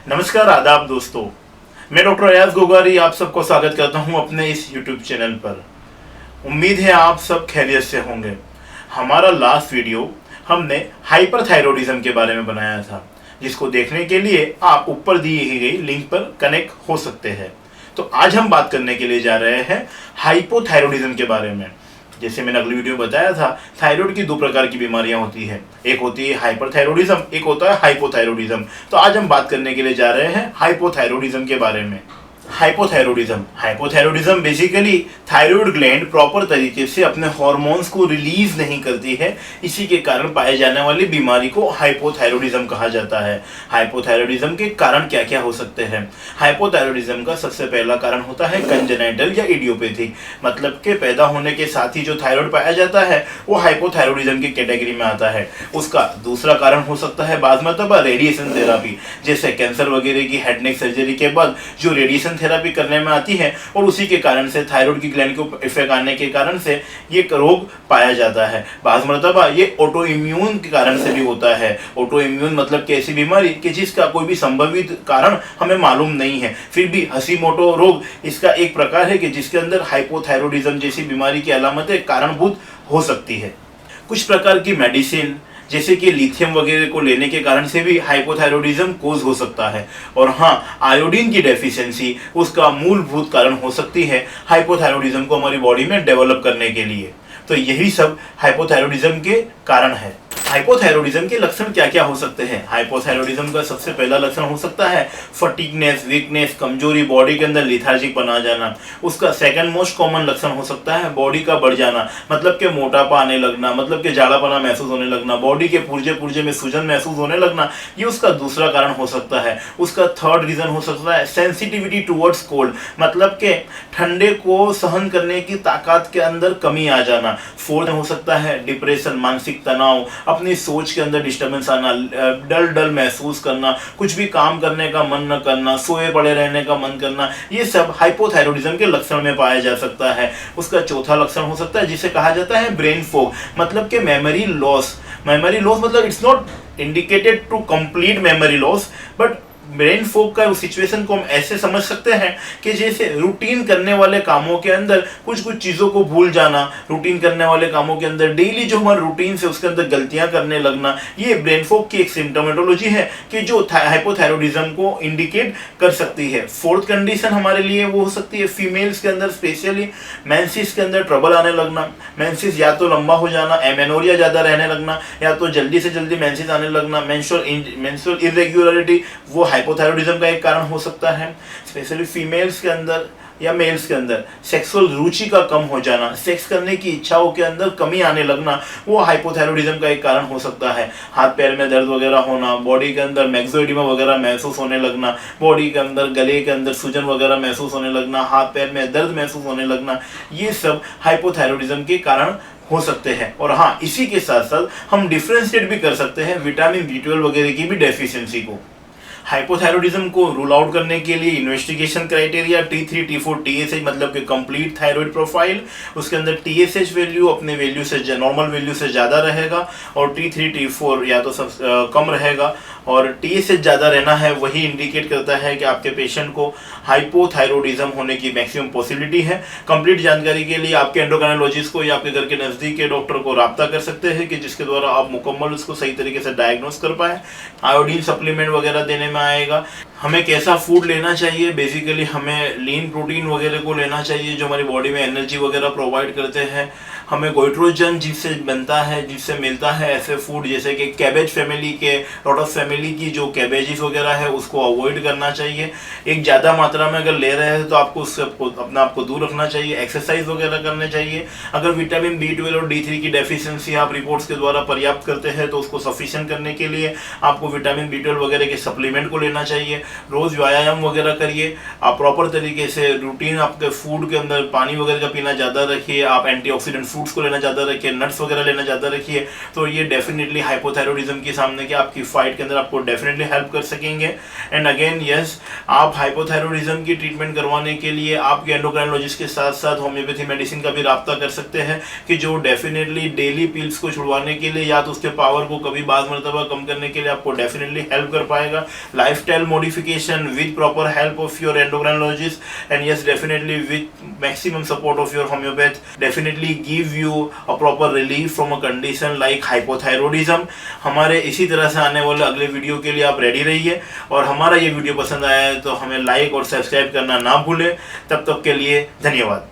नमस्कार, आदाब दोस्तों। मैं डॉक्टर अयाज गोगारी आप सबको स्वागत करता हूं अपने इस यूट्यूब चैनल पर। उम्मीद है आप सब खैरियत से होंगे। हमारा लास्ट वीडियो हमने हाइपरथायरॉयडिज्म के बारे में बनाया था, जिसको देखने के लिए आप ऊपर दी गई लिंक पर कनेक्ट हो सकते हैं। तो आज हम बात करने के लिए जा रहे हैं हाइपोथायरॉयडिज्म के बारे में। जैसे मैंने अगली वीडियो में बताया था, थायराइड की दो प्रकार की बीमारियां होती है, एक होती है हाइपरथायरॉयडिज्म, एक होता है हाइपोथायरॉयडिज्म। तो आज हम बात करने के लिए जा रहे हैं हाइपोथायरॉयडिज्म के बारे में। Hypothyroidism basically thyroid gland proper तरीके से अपने हार्मोन्स को रिलीज नहीं करती है, इसी के कारण पाए जाने वाली बीमारी को हाइपोथायरॉयडिज्म कहा जाता है। हाइपोथायरॉयडिज्म के कारण क्या क्या हो सकते हैं? हाइपोथायरॉयडिज्म का सबसे पहला कारण होता है कंजेनाइटल या इडियोपैथी, मतलब के पैदा होने के साथ ही जो थायराइड पाया जाता है वो हाइपोथायरॉयडिज्म की कैटेगरी में आता है। उसका दूसरा कारण हो सकता है बाज़ मरतबा रेडिएशन थेरापी, जैसे कैंसर वगैरह की हेड नेक सर्जरी के बाद जो रेडिएशन थेरापी करने में आती है और उसी के कारण से थायराइड की ग्लैंड के ऊपर इफेक्ट आने के कारण से ये रोग पाया जाता है। बाज़ मरतबा ये ऑटो इम्यून के कारण से भी होता है। ऑटो इम्यून मतलब कि ऐसी बीमारी कि जिसका कोई भी संभावित कारण हमें मालूम नहीं है, फिर भी हशीमोटो रोग इसका एक प्रकार है कि जिसके अंदर हाइपोथायरॉयडिज्म जैसी बीमारी की अलामतें कारणभूत हो सकती है। कुछ प्रकार की मेडिसिन जैसे कि लिथियम वगैरह को लेने के कारण से भी हाइपोथायरॉयडिज्म कोज हो सकता है। और हाँ, आयोडीन की डेफिशिएंसी उसका मूलभूत कारण हो सकती है हाइपोथायरॉयडिज्म को हमारी बॉडी में डेवलप करने के लिए। तो यही सब हाइपोथायरॉयडिज्म के कारण है। हाइपोथायरॉयडिज्म के लक्षण क्या क्या हो सकते हैं? हाइपोथायरॉयडिज्म का सबसे पहला लक्षण हो सकता है फटीगनेस, वीकनेस, कमजोरी, बॉडी के अंदर लिथार्जिक बना जाना। उसका सेकंड मोस्ट कॉमन लक्षण हो सकता है बॉडी का बढ़ जाना, मतलब कि मोटापा आने लगना, मतलब कि झाड़ापना महसूस होने लगना, बॉडी के पुर्जे पुर्जे में सूजन महसूस होने लगना, ये उसका दूसरा कारण हो सकता है। उसका थर्ड रीजन हो सकता है सेंसिटिविटी टुवर्ड्स कोल्ड, मतलब कि ठंडे को सहन करने की ताकत के अंदर कमी आ जाना। फोर्थ हो सकता है डिप्रेशन, मानसिक तनाव, अपनी सोच के अंदर डिस्टर्बेंस आना, डल डल महसूस करना, कुछ भी काम करने का मन न करना, सोए पड़े रहने का मन करना, ये सब हाइपोथायरॉयडिज्म के लक्षण में पाया जा सकता है। उसका चौथा लक्षण हो सकता है जिसे कहा जाता है ब्रेन फॉग, मतलब कि मेमोरी लॉस। मेमोरी लॉस मतलब it's not indicated to complete memory loss, but brain fog का सिचुएशन को हम ऐसे समझ सकते हैं कि जैसे रूटीन करने वाले कामों के अंदर कुछ कुछ चीज़ों को भूल जाना, रूटीन करने वाले कामों के अंदर डेली जो हमारा रूटीन से उसके अंदर गलतियां करने लगना, ये ब्रेन फॉग की एक सिम्टोमेटोलॉजी है कि जो हाइपोथायरॉयडिज्म को इंडिकेट कर सकती है। फोर्थ कंडीशन हमारे लिए वो हो सकती है फीमेल्स के अंदर, स्पेशली मेंसेस के अंदर ट्रबल आने लगना, मेंसेस या तो लंबा हो जाना, एमेनोरिया ज़्यादा रहने लगना, या तो जल्दी से जल्दी मेंसेस आने लगना, मेंस्ट्रुअल इरेगुलरिटी, वो हाइपोथायरॉयडिज्म का एक कारण हो सकता है। स्पेशली फीमेल्स के अंदर या मेल्स के अंदर सेक्सुअल रुचि का कम हो जाना, सेक्स करने की इच्छाओं के अंदर कमी आने लगना, वो हाइपोथायरॉयडिज्म का एक कारण हो सकता है। हाथ पैर में दर्द वगैरह होना, बॉडी के अंदर मैक्सोइडिमा वगैरह महसूस होने लगना, बॉडी के अंदर गले के अंदर सूजन वगैरह महसूस होने लगना, हाथ पैर में दर्द महसूस होने लगना, ये सब हाइपोथायरॉयडिज्म के कारण हो सकते हैं। और हाँ, इसी के साथ साथ हम डिफ्रेंशिएट भी कर सकते हैं विटामिन B12 वगैरह की भी डेफिशिएंसी को। हाइपोथायरॉयडिज्म को रूल आउट करने के लिए investigation criteria T3, T4, TSH मतलब कि कंप्लीट थायराइड प्रोफाइल, उसके अंदर TSH वैल्यू अपने वैल्यू से नॉर्मल वैल्यू से ज़्यादा रहेगा और T3, T4 या तो सब कम रहेगा, और TSH ज़्यादा रहना है वही इंडिकेट करता है कि आपके पेशेंट को हाइपोथायरॉयडिज्म होने की मैक्सिमम पॉसिबिलिटी है। कंप्लीट जानकारी के लिए आपके एंडोक्राइनोलॉजिस्ट को या आपके घर के नज़दीक के डॉक्टर को रब्ता कर सकते हैं कि जिसके द्वारा आप मुकम्मल उसको सही तरीके से डायग्नोस कर पाए। आयोडीन सप्लीमेंट वगैरह देने में आएगा। हमें कैसा फूड लेना चाहिए? बेसिकली हमें लीन प्रोटीन वगैरह को लेना चाहिए जो हमारी बॉडी में एनर्जी वगैरह प्रोवाइड करते हैं। हमें गोइट्रोजन जिससे बनता है, जिससे मिलता है, ऐसे फूड जैसे कि कैबेज फैमिली के, लोटस फैमिली की जो कैबेजेस वगैरह है उसको अवॉइड करना चाहिए। एक ज़्यादा मात्रा में अगर ले रहे हैं तो आपको उससे अपने आप को दूर रखना चाहिए। एक्सरसाइज वगैरह करने चाहिए। अगर विटामिन B12 और D3 की डेफिशिएंसी आप रिपोर्ट्स के द्वारा पर्याप्त करते हैं तो उसको सफिशिएंट करने के लिए आपको विटामिन B12 वगैरह के सप्लीमेंट को लेना चाहिए। रोज़ व्यायाम वगैरह करिए। आप प्रॉपर तरीके से रूटीन आपके फूड के अंदर पानी वगैरह का पीना ज़्यादा रखिए। आप एंटीऑक्सीडेंट फ्रूट्स को लेना ज़्यादा रखिए, नट्स वगैरह लेना ज़्यादा रखिए, तो ये डेफिनेटली हाइपोथायरॉयडिज्म के सामने कि आपकी फाइट के अंदर आपको डेफिनेटली हेल्प कर सकेंगे। एंड अगेन यस, आप हाइपोथायरॉयडिज्म की ट्रीटमेंट करवाने के लिए आपके एंडोक्राइनोलॉजिस्ट के साथ साथ होम्योपैथी मेडिसिन का भी राब्ता कर सकते हैं, कि जो डेफिनेटली डेली पिल्स को छुड़वाने के लिए या तो उसके पावर को कभी बाद मरतबा कम करने के लिए आपको डेफिनेटली हेल्प कर पाएगा। Lifestyle modification with proper help of your endocrinologist and yes definitely with maximum support of your homeopath definitely give you a proper relief from a condition like hypothyroidism. हमारे इसी तरह से आने वाले अगले वीडियो के लिए आप रेडी रहिए, और हमारा ये वीडियो पसंद आया है तो हमें लाइक और सब्सक्राइब करना ना भूलें। तब तक के लिए धन्यवाद।